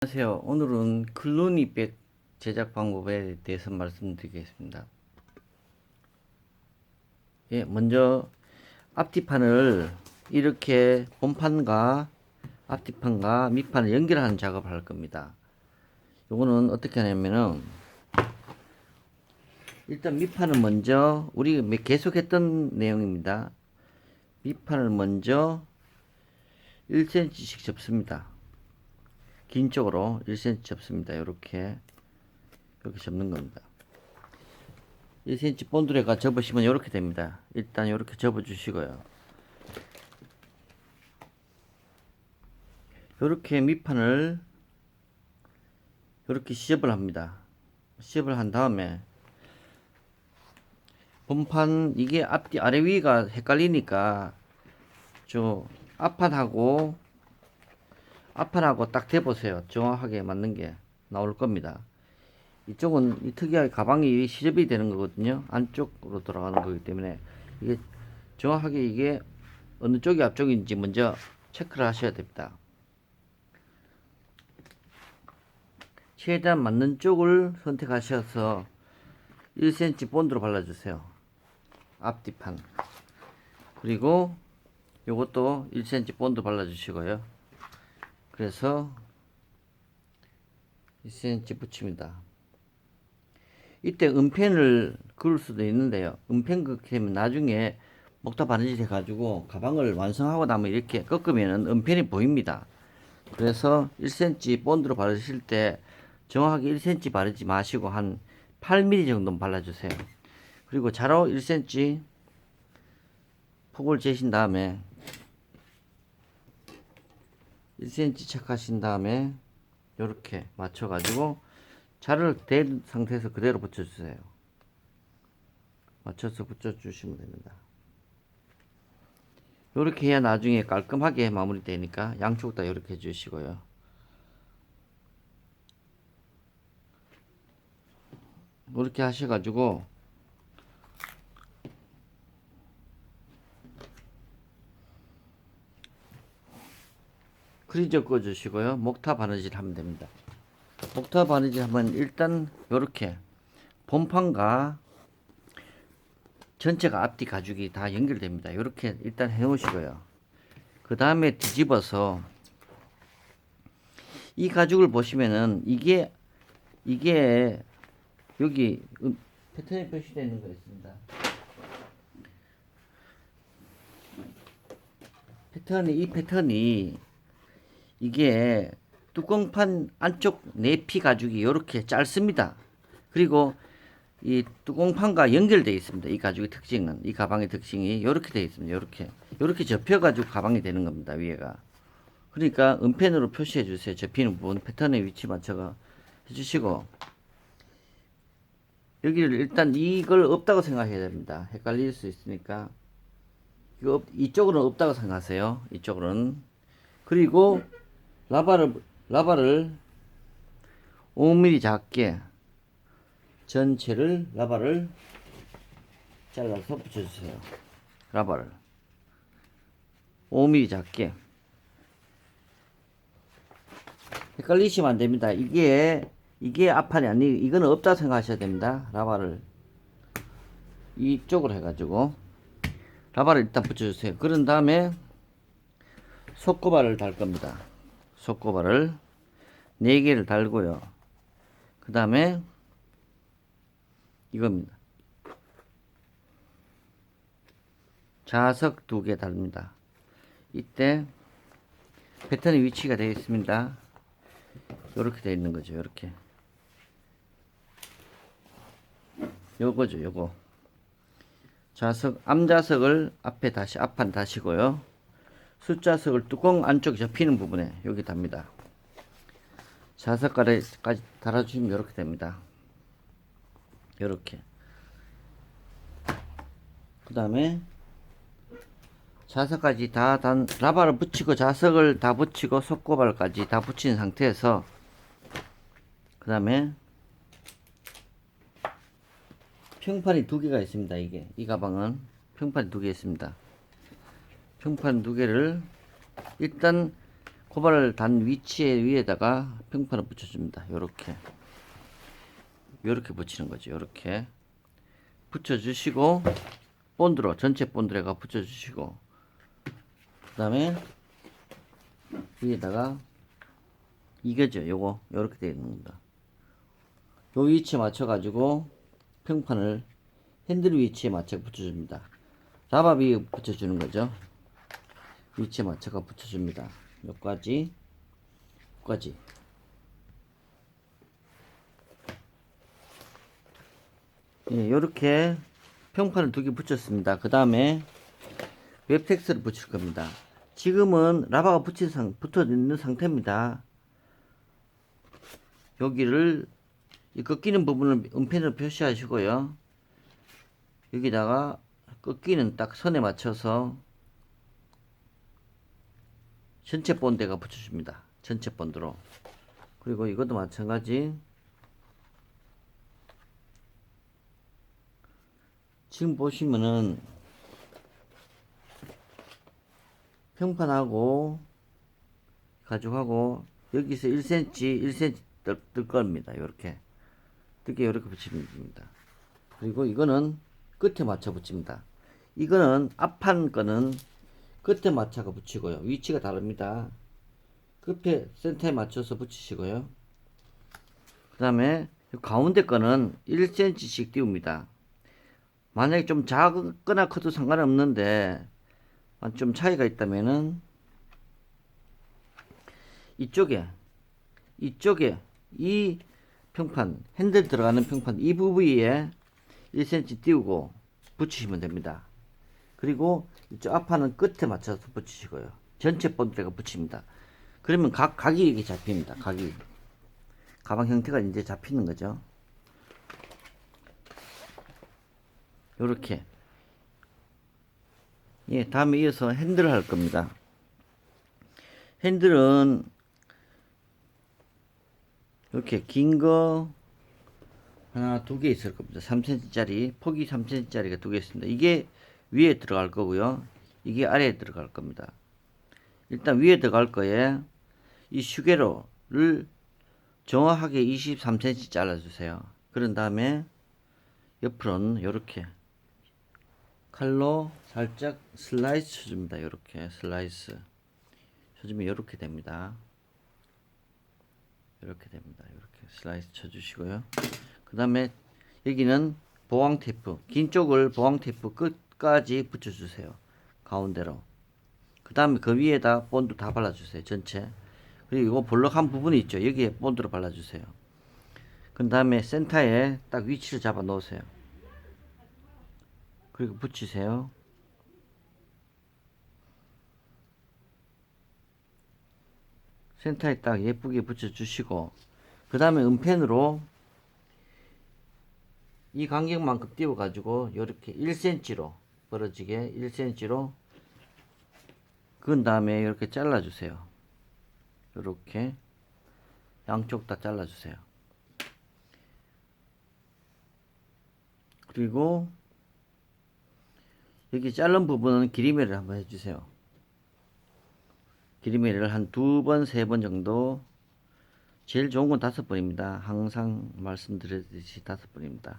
안녕하세요. 오늘은 클루니백 제작 방법에 대해서 말씀드리겠습니다. 먼저 앞뒤판을 이렇게 본판과 앞뒤판과 밑판을 연결하는 작업을 할 겁니다. 요거는 어떻게 하냐면은 일단 밑판을 먼저 우리 계속 했던 내용입니다. 밑판을 먼저 1cm씩 접습니다. 긴 쪽으로 1cm 접습니다. 이렇게 접는 겁니다. 1cm 본드레가 접으시면 이렇게 됩니다. 일단 이렇게 접어 주시고요. 이렇게 밑판을 이렇게 시접을 합니다. 시접을 한 다음에 본판 이게 앞뒤 아래 위가 헷갈리니까 저 앞판하고 딱 대보세요. 정확하게 맞는 게 나올 겁니다. 이쪽은 특이하게 가방이 시접이 되는 거거든요. 안쪽으로 돌아가는 거기 때문에 이게 정확하게 이게 어느 쪽이 앞쪽인지 먼저 체크를 하셔야 됩니다. 최대한 맞는 쪽을 선택하셔서 1cm 본드로 발라주세요. 앞뒤판. 그리고 요것도 1cm 본드 발라주시고요. 그래서 1cm 붙입니다. 이때 은펜을 그을 수도 있는데요. 은펜 그렇게 되면 나중에 목타 바느질 해가지고 가방을 완성하고 나면 이렇게 꺾으면 은펜이 보입니다. 그래서 1cm 본드로 바르실 때 정확하게 1cm 바르지 마시고 한 8mm 정도 발라주세요. 그리고 자로 1cm 폭을 재신 다음에 1cm 체크하신 다음에 이렇게 맞춰가지고 자를 댄 상태에서 그대로 붙여주세요. 맞춰서 붙여주시면 됩니다. 이렇게 해야 나중에 깔끔하게 마무리 되니까 양쪽 다 이렇게 해주시고요. 이렇게 하셔가지고 크리저 꺼주시고요. 목타 바느질 하면 됩니다. 목타 바느질 하면 일단 이렇게 본판과 전체가 앞뒤 가죽이 다 연결됩니다. 이렇게 일단 해 놓으시고요. 그 다음에 뒤집어서 이 가죽을 보시면은 이게 여기 패턴이 표시되어 있는 거 있습니다. 이 패턴이 이게 뚜껑판 안쪽 내피 가죽이 이렇게 짧습니다. 그리고 이 뚜껑판과 연결되어 있습니다. 이 가죽의 특징은, 이 가방의 특징이 이렇게 되어 있습니다. 이렇게 접혀가지고 가방이 되는 겁니다. 위에가. 그러니까 은펜으로 표시해 주세요. 접히는 부분 패턴의 위치 맞춰가 해주시고, 여기를 일단 이걸 없다고 생각해야 됩니다. 헷갈릴 수 있으니까 이쪽으로는 없다고 생각하세요. 이쪽으로는. 그리고 라바를 5mm 작게 전체를 라바를 잘라서 붙여주세요. 라바를 5mm 작게. 헷갈리시면 안 됩니다. 이게 앞판이 아니, 이거는 없다 생각하셔야 됩니다. 라바를 이쪽으로 해가지고 라바를 일단 붙여주세요. 그런 다음에 속고발을 달 겁니다. 속고발을 4개를 달고요. 그 다음에 이겁니다. 자석 2개 달립니다. 이때 패턴의 위치가 되어 있습니다. 이렇게 되어 있는 거죠. 이렇게 요거죠. 요거 자석 암자석을 앞판 다시고요. 숫자석을 뚜껑 안쪽 접히는 부분에 여기 답니다. 자석까지 달아주시면 이렇게 됩니다. 이렇게. 그 다음에 자석까지 다 라바를 붙이고 자석을 다 붙이고 속고발까지 다 붙인 상태에서 그 다음에 평판이 2개가 있습니다. 이 가방은 평판이 2개 있습니다. 평판 2개를 일단 코바를 단 위치에 위에다가 평판을 붙여줍니다. 요렇게 붙이는 거죠. 요렇게 붙여주시고 본드로 전체 본드에가 붙여주시고 그 다음에 위에다가 이거죠. 요거 요렇게 되어 있는 겁니다. 요 위치에 맞춰 가지고 평판을 핸들 위치에 맞춰 붙여줍니다. 라바 위에 붙여주는 거죠. 위치에 맞춰가 붙여줍니다. 여기까지 예, 요렇게 평판을 2개 붙였습니다. 그 다음에 웹텍스트를 붙일 겁니다. 지금은 라바가 붙어 있는 상태입니다. 여기를 이 꺾이는 부분을 음펜으로 표시하시고요. 여기다가 꺾이는 딱 선에 맞춰서 전체 본드가 붙여줍니다. 전체 본드로. 그리고 이것도 마찬가지. 지금 보시면은 평판하고 가죽하고 여기서 1cm 1cm 뜰 겁니다. 요렇게 뜨게 요렇게 붙이면 됩니다. 그리고 이거는 끝에 맞춰 붙입니다. 이거는 앞판 거는 끝에 맞춰가 붙이고요. 위치가 다릅니다. 끝에 센터에 맞춰서 붙이시고요. 그 다음에 가운데 거는 1cm씩 띄웁니다. 만약에 좀 작거나 커도 상관없는데 좀 차이가 있다면은 이쪽에 이 평판 핸들 들어가는 평판 이 부위에 1cm 띄우고 붙이시면 됩니다. 그리고 이쪽 앞판은 끝에 맞춰서 붙이시고요. 전체 본드가 붙입니다. 그러면 각이 이렇게 잡힙니다. 각이 가방 형태가 이제 잡히는 거죠. 요렇게. 예, 다음에 이어서 핸들을 할 겁니다. 핸들은 이렇게 긴 거 하나 2개 있을 겁니다. 3cm짜리 폭이 3cm짜리가 2개 있습니다. 이게 위에 들어갈 거고요. 이게 아래에 들어갈 겁니다. 일단 위에 들어갈 거에 이 휴게로를 정확하게 23cm 잘라주세요. 그런 다음에 옆으로는 이렇게 칼로 살짝 슬라이스 쳐줍니다. 이렇게 슬라이스 쳐주면 이렇게 됩니다. 이렇게 됩니다. 이렇게 슬라이스 쳐주시고요. 그 다음에 여기는 보강 테이프, 긴 쪽을 보강 테이프 끝까지 붙여주세요. 가운데로. 그 다음에 그 위에다 본드 다 발라주세요. 전체. 그리고 이거 볼록한 부분이 있죠. 여기에 본드로 발라주세요. 그 다음에 센터에 딱 위치를 잡아 놓으세요. 그리고 붙이세요. 센터에 딱 예쁘게 붙여주시고 그 다음에 은펜으로 이 간격만큼 띄워 가지고 이렇게 1cm로 벌어지게 1cm로 그은 다음에 이렇게 잘라 주세요. 이렇게 양쪽 다 잘라 주세요. 그리고 여기 자른 부분은 기리매를 한번 해 주세요. 기리매를 한 2번, 3번 정도. 제일 좋은 건 5번입니다. 항상 말씀드렸듯이 5번입니다.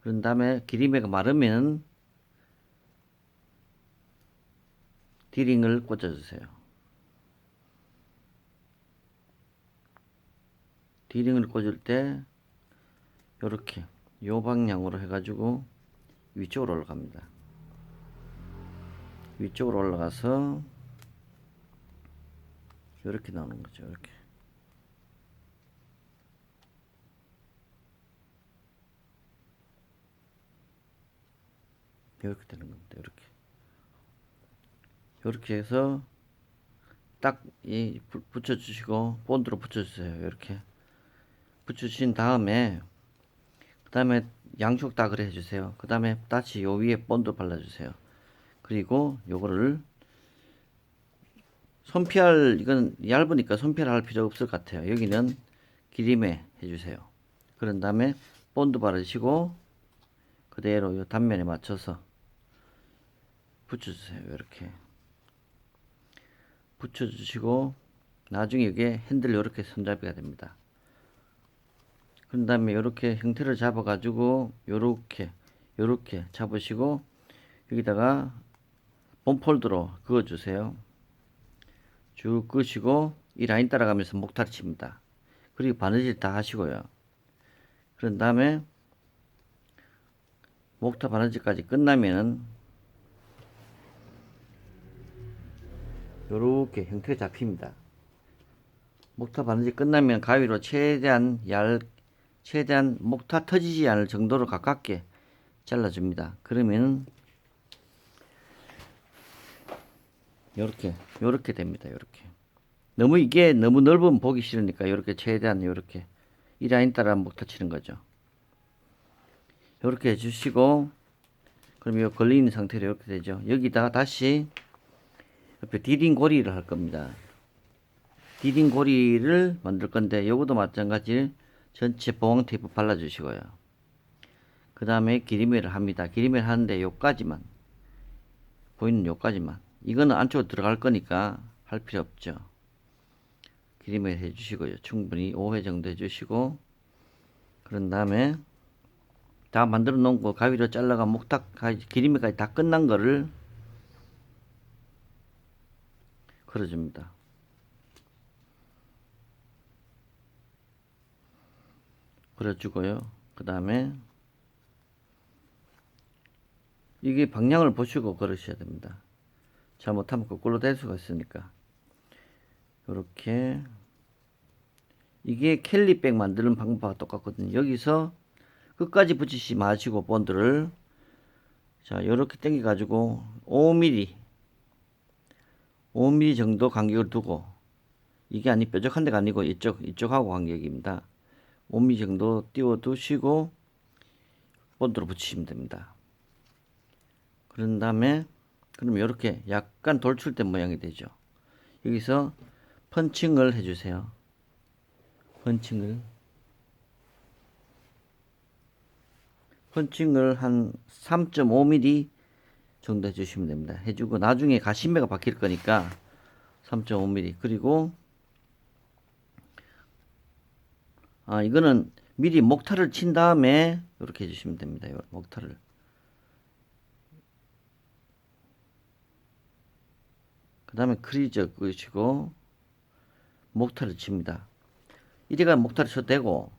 그런 다음에 기리매가 마르면 디링을 꽂아주세요. 디링을 꽂을 때 이렇게 요 방향으로 해가지고 위쪽으로 올라갑니다. 위쪽으로 올라가서 이렇게 나오는 거죠. 이렇게. 이렇게 되는 겁니다. 이렇게. 이렇게 해서 딱 붙여주시고 본드로 붙여주세요. 이렇게 붙여주신 다음에 그 다음에 양쪽 다 그래 해주세요. 그 다음에 다시 요 위에 본드 발라주세요. 그리고 요거를 손피할 이건 얇으니까 손피할 할 필요 없을 것 같아요. 여기는 기림에 해주세요. 그런 다음에 본드 바르시고 그대로 요 단면에 맞춰서 붙여주세요. 이렇게 붙여주시고 나중에 이게 핸들 이렇게 손잡이가 됩니다. 그런 다음에 이렇게 형태를 잡아 가지고 요렇게 잡으시고 여기다가 본 폴더로 그어 주세요. 쭉 그으시고 이 라인 따라가면서 목타를 칩니다. 그리고 바느질 다 하시고요. 그런 다음에 목타 바느질까지 끝나면은 요렇게 형태가 잡힙니다. 목타 바느질 끝나면 가위로 최대한 목타 터지지 않을 정도로 가깝게 잘라줍니다. 그러면 요렇게 됩니다. 요렇게. 이게 너무 넓으면 보기 싫으니까 요렇게 최대한 요렇게 이 라인 따라 목타 치는 거죠. 요렇게 해주시고 그럼 요 걸리는 상태로 이렇게 되죠. 여기다가 다시 옆에 디딩 고리를 할 겁니다. 디딩 고리를 만들 건데 요것도 마찬가지 전체 보강 테이프 발라 주시고요. 그 다음에 기리매를 합니다. 기리매를 하는데 요까지만 보이는 요까지만 이거는 안쪽으로 들어갈 거니까 할 필요 없죠. 기리매 해 주시고요. 충분히 5회 정도 해 주시고 그런 다음에 다 만들어 놓은 거 가위로 잘라가 목탁 기리매까지 다 끝난 거를 걸어줍니다. 걸어주고요. 그 다음에 이게 방향을 보시고 걸으셔야 됩니다. 잘못하면 거꾸로 될 수가 있으니까 요렇게 이게 캘리백 만드는 방법과 똑같거든요. 여기서 끝까지 붙이지 마시고 본드를 자 요렇게 당겨 가지고 5mm 정도 간격을 두고 이게 아니 뾰족한 데가 아니고 이쪽하고 간격입니다. 5mm 정도 띄워 두시고 본드로 붙이시면 됩니다. 그런 다음에 그럼 이렇게 약간 돌출된 모양이 되죠. 여기서 펀칭을 해주세요. 펀칭을 한 3.5mm 정도 해주시면 됩니다. 해주고 나중에 가시매가 박힐 거니까 3.5mm 그리고 이거는 미리 목타를 친 다음에 이렇게 해주시면 됩니다. 목타를 그 다음에 크리저 끄시고 목타를 칩니다. 이래가 목타를 쳐도 되고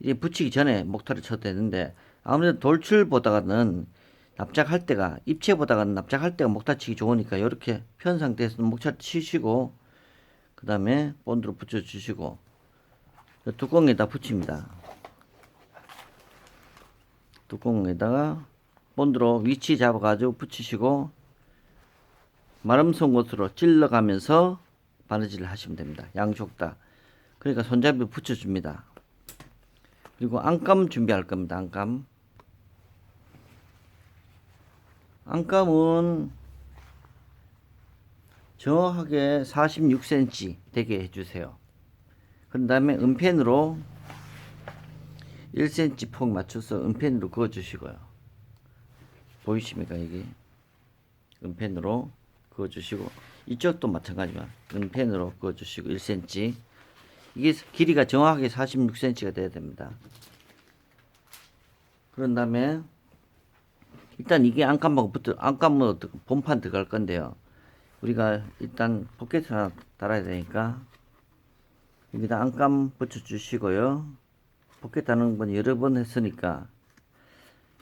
이제 붙이기 전에 목타를 쳐도 되는데 아무래도 돌출보다는 납작할 때가 입체보다는 납작할 때가 목타 치기 좋으니까 이렇게 편 상태에서 목타 치시고 그 다음에 본드로 붙여 주시고 뚜껑에다 붙입니다. 뚜껑에다가 본드로 위치 잡아 가지고 붙이시고 마름 송곳으로 찔러가면서 바느질을 하시면 됩니다. 양쪽 다. 그러니까 손잡이 붙여줍니다. 그리고 안감 준비할 겁니다. 안감은 정확하게 46cm 되게 해주세요. 그 다음에 은펜으로 1cm 폭 맞춰서 은펜으로 그어주시고요. 보이십니까? 이게 은펜으로 그어주시고 이쪽도 마찬가지만 은펜으로 그어주시고 1cm 이게 길이가 정확하게 46cm가 돼야 됩니다. 그런 다음에 일단 이게 안감하고 안감으로 본판 들어갈 건데요. 우리가 일단 포켓 하나 달아야 되니까 여기다 안감 붙여 주시고요. 포켓 다는 건 여러 번 했으니까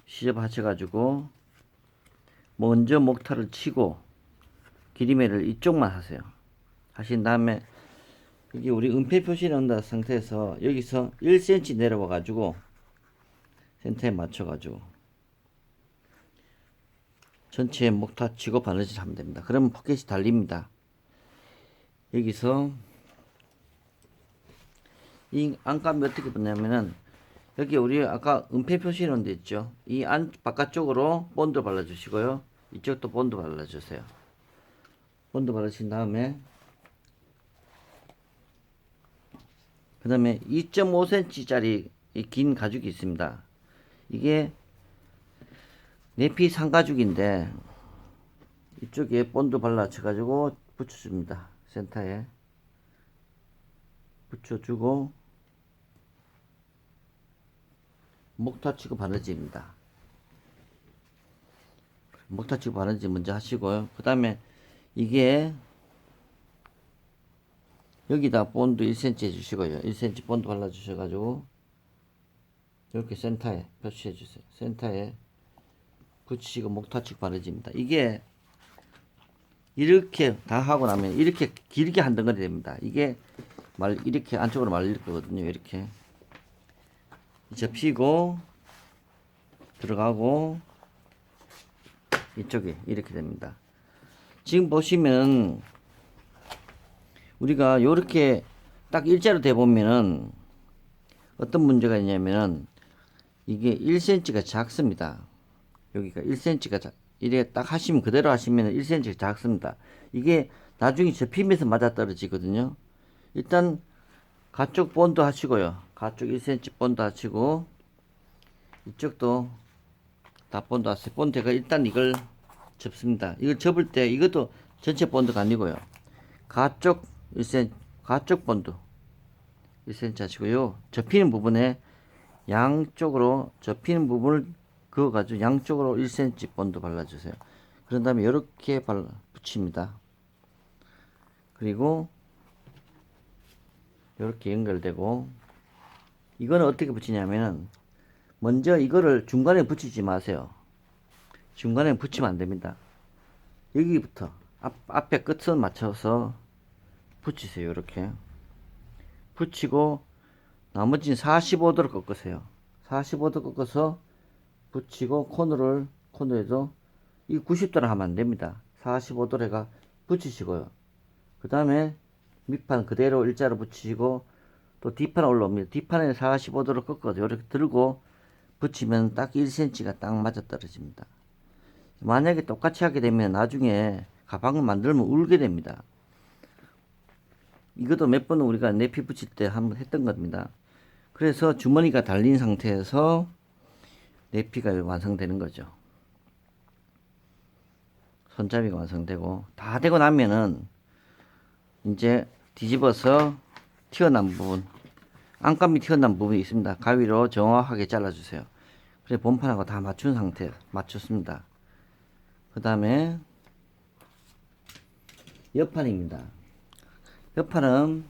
시접 하셔가지고 먼저 목타를 치고 기리매를 이쪽만 하세요. 하신 다음에 여기 우리 은폐 표시를 넣은 상태에서 여기서 1cm 내려와 가지고 센터에 맞춰 가지고 전체 목타 치고 바느질 하면 됩니다. 그러면 포켓이 달립니다. 여기서 이 안감이 어떻게 붙냐면은 여기 우리 아까 은폐 표시 넣은 데 있죠. 이 바깥쪽으로 본드 발라주시고요. 이쪽도 본드 발라주세요. 본드 바르신 다음에 그 다음에 2.5cm 짜리 긴 가죽이 있습니다. 이게 내피 상가죽인데 이쪽에 본드 발라쳐 가지고 붙여줍니다. 센터에 붙여주고 목타 치고 바느질입니다. 목타 치고 바느질 먼저 하시고요. 그 다음에 이게 여기다 본드 1cm 해주시고요. 1cm 본드 발라주셔가지고 이렇게 센터에 표시해주세요. 센터에 붙이시고 목타 치고 바느질입니다. 이게 이렇게 다 하고 나면 이렇게 길게 한 덩어리 됩니다. 이게 이렇게 안쪽으로 말릴 거거든요. 이렇게 접히고 들어가고 이쪽에 이렇게 됩니다. 지금 보시면 우리가 요렇게 딱 일자로 돼 보면은 어떤 문제가 있냐면은 이게 1cm가 작습니다. 여기가 1cm가 이렇게 딱 하시면 그대로 하시면 1cm가 작습니다. 이게 나중에 접히면서 맞아 떨어지거든요. 일단 가쪽 본드 하시고요. 가쪽 1cm 본드 하시고 이쪽도 다 본드 하세요. 본드가 일단 이걸 접습니다. 이걸 접을 때 이것도 전체 본드가 아니고요. 가쪽 1cm 가쪽 본드 1cm 하시고요. 접히는 부분에 양쪽으로 접히는 부분을 그어 가지고 양쪽으로 1cm 본드 발라주세요. 그런 다음에 이렇게 붙입니다. 그리고 이렇게 연결되고 이거는 어떻게 붙이냐면은 먼저 이거를 중간에 붙이지 마세요. 중간에 붙이면 안 됩니다. 여기부터 앞에 끝을 맞춰서 붙이세요. 이렇게 붙이고 나머지는 45도로 꺾으세요. 45도 꺾어서 붙이고 코너에도 이 90도로 하면 안 됩니다. 45도로 해가 붙이시고요. 그 다음에 밑판 그대로 일자로 붙이시고 또 뒷판 올라옵니다. 뒷판에 45도로 꺾어서 이렇게 들고 붙이면 딱 1cm가 딱 맞아 떨어집니다. 만약에 똑같이 하게 되면 나중에 가방을 만들면 울게 됩니다. 이것도 몇 번 우리가 내피 붙일 때 한번 했던 겁니다. 그래서 주머니가 달린 상태에서 내피가 완성되는 거죠. 손잡이가 완성되고 다 되고 나면은 이제 뒤집어서 튀어나온 부분, 안감이 튀어나온 부분이 있습니다. 가위로 정확하게 잘라주세요. 그래 본판하고 다 맞춘 상태 맞췄습니다. 그 다음에 옆판입니다. 옆판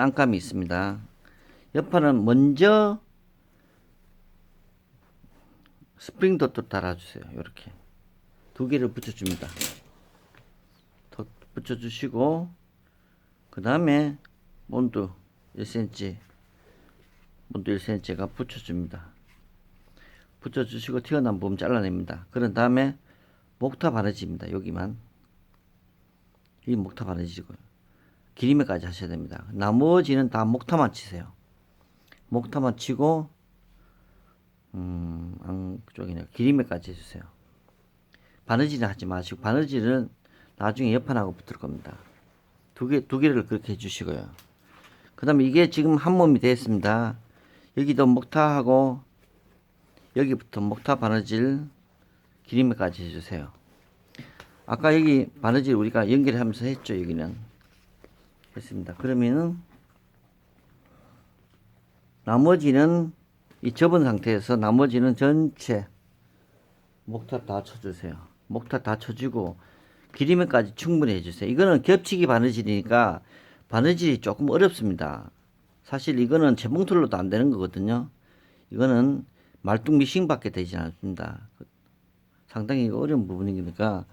안감이 있습니다. 옆판은 먼저 스프링 덧도 달아주세요. 이렇게 두 개를 붙여줍니다. 덧 붙여주시고 그 다음에 본드 1cm 본드 1cm가 붙여줍니다. 붙여주시고 튀어나온 부분 잘라냅니다. 그런 다음에 목타 바느질입니다. 여기만 이 목타 바느질이고요. 기리매까지 하셔야 됩니다. 나머지는 다 목타만 치세요. 목타만 치고 안쪽이네 기리매까지 해주세요. 바느질은 하지 마시고 바느질은 나중에 옆판하고 붙을 겁니다. 두 개를 그렇게 해주시고요. 그 다음에 이게 지금 한 몸이 되었습니다. 여기도 목타하고 여기부터 목타 바느질 기리매까지 해주세요. 아까 여기 바느질 우리가 연결하면서 했죠. 여기는 했습니다. 그러면은 나머지는 이 접은 상태에서 나머지는 전체 목타 다 쳐주세요. 목타 다 쳐주고 기리매까지 충분히 해주세요. 이거는 겹치기 바느질이니까 바느질이 조금 어렵습니다. 사실 이거는 재봉틀로도 안 되는 거거든요. 이거는 말뚝 미싱밖에 되지 않습니다. 상당히 어려운 부분이니까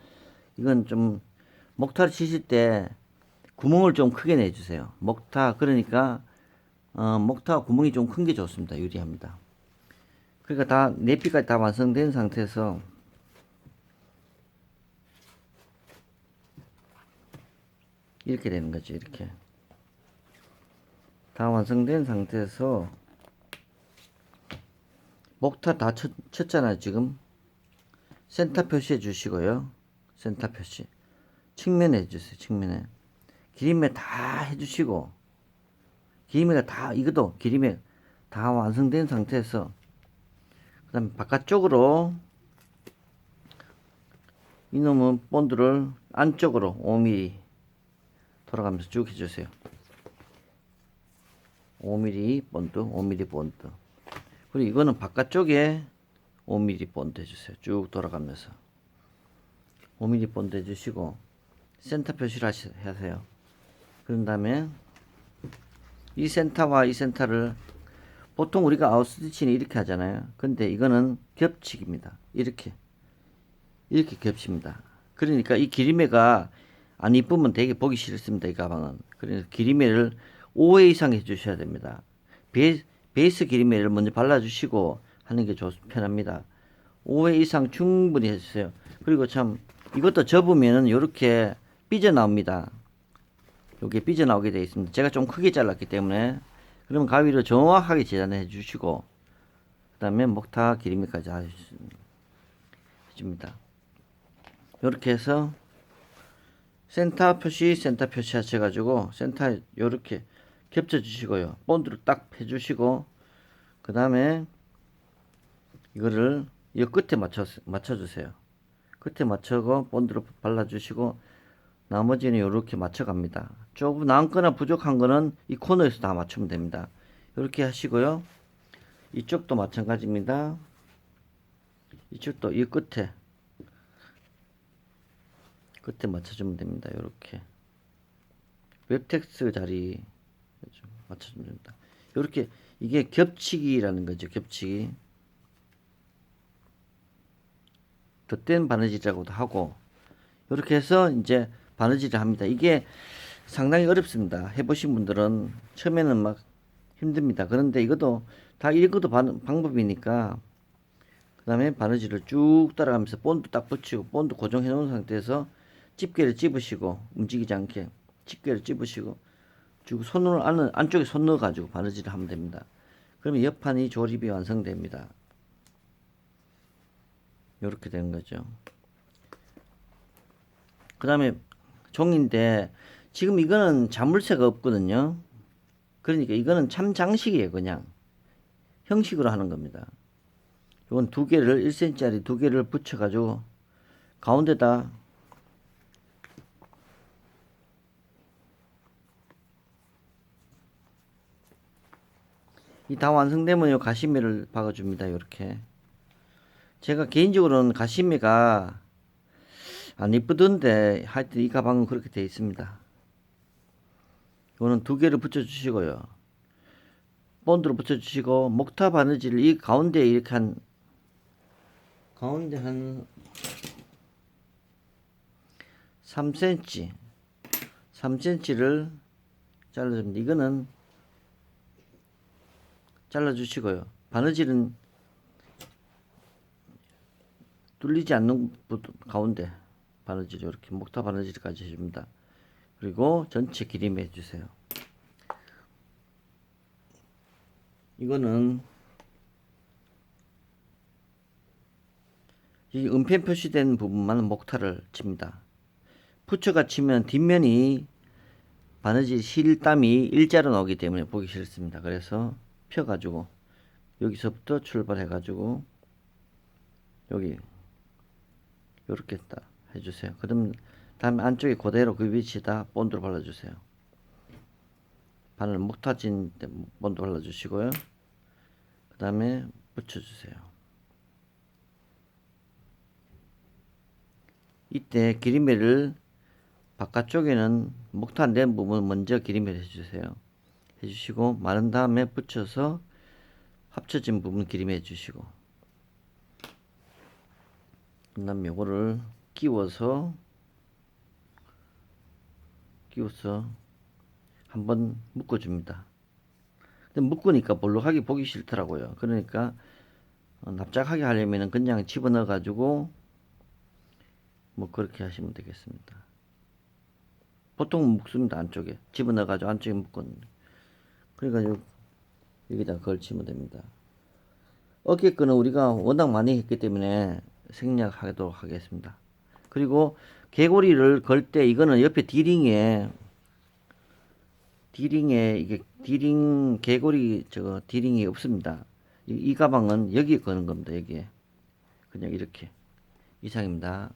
이건 좀 목타를 치실 때 구멍을 좀 크게 내주세요. 목타 그러니까 목타 구멍이 좀 큰 게 좋습니다. 유리합니다. 그러니까 다 내피까지 다 완성된 상태에서 이렇게 되는 거죠. 이렇게 다 완성된 상태에서 목타 다 쳤잖아요. 지금 센터 표시해 주시고요. 센터 표시 측면에 해주세요. 측면에 기리매 다 해주시고 기리매가 다 이것도 기리매 다 완성된 상태에서 그 다음에 바깥쪽으로 이놈은 본드를 안쪽으로 5mm 돌아가면서 쭉 해주세요. 5mm 본드, 5mm 본드. 그리고 이거는 바깥쪽에 5mm 본드 해주세요. 쭉 돌아가면서 5mm 본드 해주시고 센터 표시를 하세요. 그런 다음에 이 센터와 이 센터를 보통 우리가 아웃스티치는 이렇게 하잖아요. 근데 이거는 겹치기입니다. 이렇게 겹칩니다. 그러니까 이 길이매가 안 이쁘면 되게 보기 싫습니다. 이 가방은. 그래서 길이매를 5회 이상 해주셔야 됩니다. 베이스 길이매를 먼저 발라주시고 하는 게 편합니다. 5회 이상 충분히 해주세요. 그리고 참 이것도 접으면 이렇게 삐져나옵니다. 여기 삐져나오게 되어 있습니다. 제가 좀 크게 잘랐기 때문에. 그러면 가위로 정확하게 재단해 주시고 그 다음에 목타 길이매까지 해줍니다. 이렇게 해서 센터 표시 하셔가지고 센터 이렇게 겹쳐 주시고요. 본드를 딱 해주시고 그 다음에 이거를 이 끝에 맞춰주세요. 끝에 맞추고 본드를 발라주시고 나머지는 이렇게 맞춰갑니다. 조금 남거나 부족한 거는 이 코너에서 다 맞추면 됩니다. 이렇게 하시고요. 이쪽도 마찬가지입니다. 이쪽도 이 끝에 맞춰주면 됩니다. 이렇게 웹텍스 자리 맞춰주면 됩니다. 이렇게 이게 겹치기라는 거죠. 겹치기. 덧댄 바느질이라고도 하고 이렇게 해서 이제 바느질을 합니다. 이게 상당히 어렵습니다. 해보신 분들은 처음에는 막 힘듭니다. 그런데 이것도 다 읽어도 방법이니까 그 다음에 바느질을 쭉 따라가면서 본드 딱 붙이고 본드 고정해 놓은 상태에서 집게를 찝으시고 움직이지 않게 집게를 찝으시고 쭉 손으로 안쪽에 손 넣어 가지고 바느질을 하면 됩니다. 그러면 옆판이 조립이 완성됩니다. 이렇게 되는 거죠. 그 다음에 종인데 지금 이거는 자물쇠가 없거든요. 그러니까 이거는 참 장식이에요. 그냥 형식으로 하는 겁니다. 이건 1cm짜리 두 개를 붙여 가지고 가운데다 이 다 완성되면 요 가시매를 박아줍니다. 이렇게 제가 개인적으로는 가시매가 안 이쁘던데 하여튼 이 가방은 그렇게 되어 있습니다. 이거는 두 개를 붙여 주시고요. 본드로 붙여 주시고 목타 바느질을 이 가운데 이렇게 가운데 한 3cm를 잘라줍니다. 이거는 잘라주시고요. 바느질은 뚫리지 않는 가운데 바느질 이렇게 목타 바느질까지 해줍니다. 그리고 전체 길이매 해주세요. 이거는 이 은펜 표시된 부분만 목타를 칩니다. 부처가 치면 뒷면이 바느질 실땀이 일자로 나오기 때문에 보기 싫습니다. 그래서 펴가지고 여기서부터 출발해가지고 여기 이렇게 딱 해주세요. 그럼 다음에 안쪽에 그대로 그 위치에다 본드를 발라주세요. 바늘 목타진 본드 발라주시고요. 그 다음에 붙여주세요. 이때 길이매를 바깥쪽에는 목타 안 된 부분 먼저 길이매를 해주시고 마른 다음에 붙여서 합쳐진 부분 길이매 해주시고 그 다음에 요거를 끼워서 한번 묶어줍니다. 근데 묶으니까 볼록하게 보기 싫더라고요. 그러니까 납작하게 하려면 그냥 집어넣어 가지고 뭐 그렇게 하시면 되겠습니다. 보통 묶습니다. 안쪽에 집어넣어 가지고 안쪽에 묶거든요. 그러니까 여기다 걸치면 됩니다. 어깨끈은 우리가 워낙 많이 했기 때문에 생략하도록 하겠습니다. 그리고 개고리를 걸 때 이거는 옆에 디링에 이게 디링 개고리 디링이 없습니다. 이 가방은 여기에 거는 겁니다. 여기에 그냥 이렇게 이상입니다.